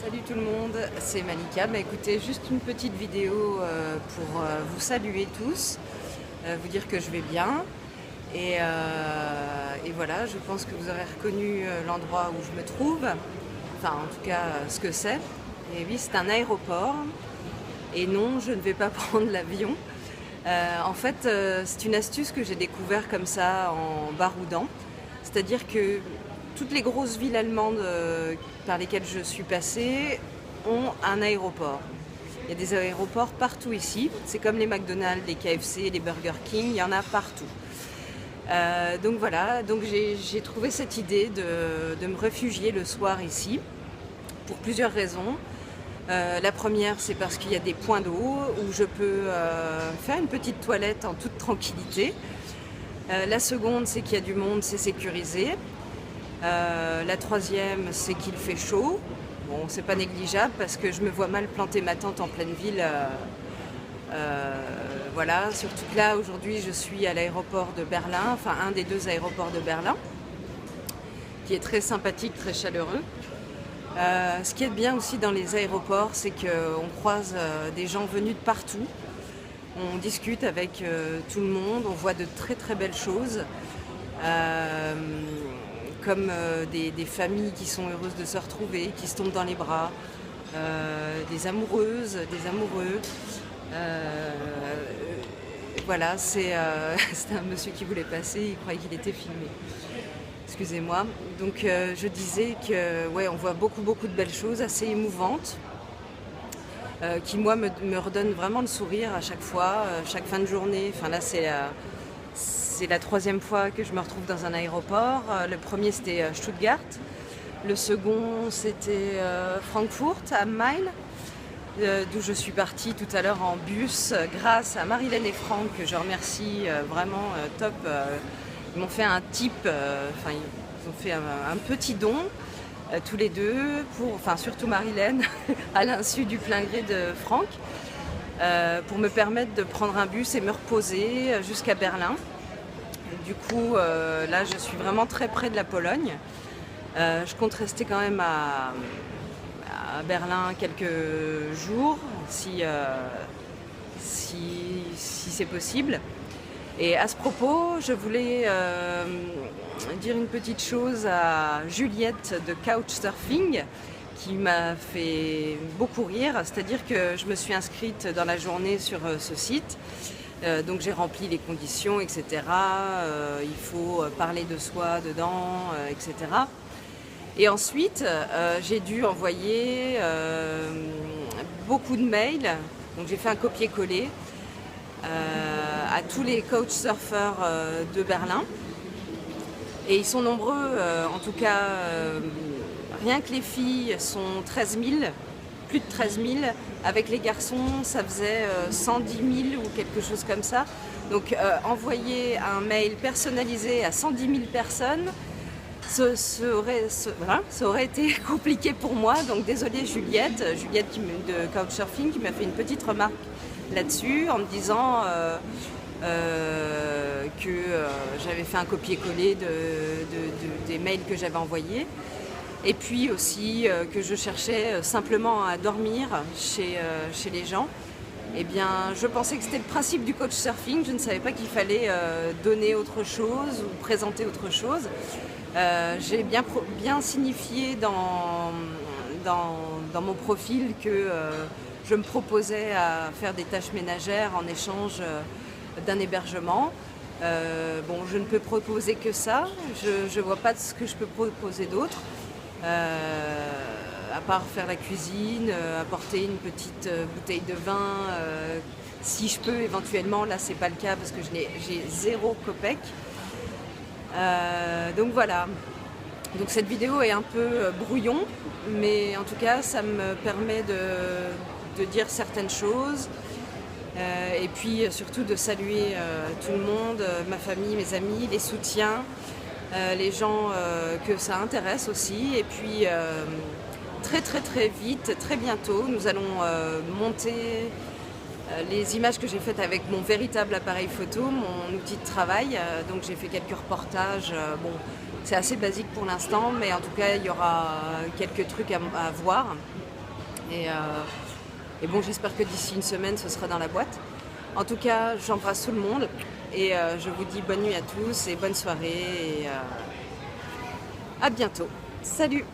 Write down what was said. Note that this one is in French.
Salut tout le monde, c'est Malika. Écoutez, juste une petite vidéo pour vous saluer tous, vous dire que je vais bien. Et voilà, je pense que vous aurez reconnu l'endroit où je me trouve, enfin en tout cas ce que c'est. Et oui, c'est un aéroport. Et non, je ne vais pas prendre l'avion. En fait, c'est une astuce que j'ai découvert comme ça en baroudant. C'est-à-dire que toutes les grosses villes allemandes par lesquelles je suis passée ont un aéroport. Il y a des aéroports partout ici. C'est comme les McDonald's, les KFC, les Burger King, il y en a partout. Donc voilà, donc j'ai trouvé cette idée de me réfugier le soir ici pour plusieurs raisons. La première, c'est parce qu'il y a des points d'eau où je peux faire une petite toilette en toute tranquillité. La seconde, c'est qu'il y a du monde, c'est sécurisé. La troisième, c'est qu'il fait chaud. Bon, c'est pas négligeable parce que je me vois mal planter ma tente en pleine ville. Voilà, surtout que là, aujourd'hui, je suis à l'aéroport de Berlin, enfin un des deux aéroports de Berlin, qui est très sympathique, très chaleureux. Ce qui est bien aussi dans les aéroports, c'est qu'on croise des gens venus de partout. On discute avec tout le monde, on voit de très très belles choses. Comme des familles qui sont heureuses de se retrouver, qui se tombent dans les bras, des amoureuses, des amoureux. Voilà, c'était un monsieur qui voulait passer, il croyait qu'il était filmé. Excusez-moi. Donc je disais que ouais, on voit beaucoup de belles choses, assez émouvantes, qui moi me redonnent vraiment le sourire à chaque fois, chaque fin de journée. Enfin là c'est la troisième fois que je me retrouve dans un aéroport. Le premier, c'était Stuttgart. Le second, c'était Francfort, à Main, d'où je suis partie tout à l'heure en bus, grâce à Marilène et Franck, que je remercie vraiment top. Ils m'ont fait un tip, ils ont fait un petit don, tous les deux, enfin surtout Marilène, à l'insu du plein gré de Franck, pour me permettre de prendre un bus et me reposer jusqu'à Berlin. Du coup, là, je suis vraiment très près de la Pologne. Je compte rester quand même à Berlin quelques jours, si c'est possible. Et à ce propos, je voulais dire une petite chose à Juliette de Couchsurfing, qui m'a fait beaucoup rire. C'est-à-dire que je me suis inscrite dans la journée sur ce site. Donc j'ai rempli les conditions, etc. Il faut parler de soi dedans, etc. Et ensuite, j'ai dû envoyer beaucoup de mails. Donc j'ai fait un copier-coller à tous les couchsurfers de Berlin. Et ils sont nombreux, en tout cas, rien que les filles sont 13 000. Plus de 13 000. Avec les garçons, ça faisait 110 000 ou quelque chose comme ça. Donc envoyer un mail personnalisé à 110 000 personnes, ça aurait été compliqué pour moi. Donc désolée Juliette de Couchsurfing, qui m'a fait une petite remarque là-dessus en me disant que j'avais fait un copier-coller des mails que j'avais envoyés. Et puis aussi que je cherchais simplement à dormir chez les gens. Eh bien, je pensais que c'était le principe du couchsurfing. Je ne savais pas qu'il fallait donner autre chose ou présenter autre chose. J'ai bien signifié dans mon profil que je me proposais à faire des tâches ménagères en échange d'un hébergement. Bon, je ne peux proposer que ça. Je ne vois pas ce que je peux proposer d'autre. À part faire la cuisine, apporter une petite bouteille de vin, si je peux éventuellement. Là c'est pas le cas parce que j'ai 0 copec. Donc voilà, donc cette vidéo est un peu brouillon, mais en tout cas ça me permet de dire certaines choses, et puis surtout de saluer tout le monde, ma famille, mes amis, les soutiens, les gens que ça intéresse aussi. Et puis très vite, très bientôt, nous allons monter les images que j'ai faites avec mon véritable appareil photo, mon outil de travail. Donc j'ai fait quelques reportages. Bon, c'est assez basique pour l'instant, mais en tout cas il y aura quelques trucs à voir. Et bon, j'espère que d'ici une semaine, ce sera dans la boîte. En tout cas, j'embrasse tout le monde et je vous dis bonne nuit à tous et bonne soirée et à bientôt. Salut!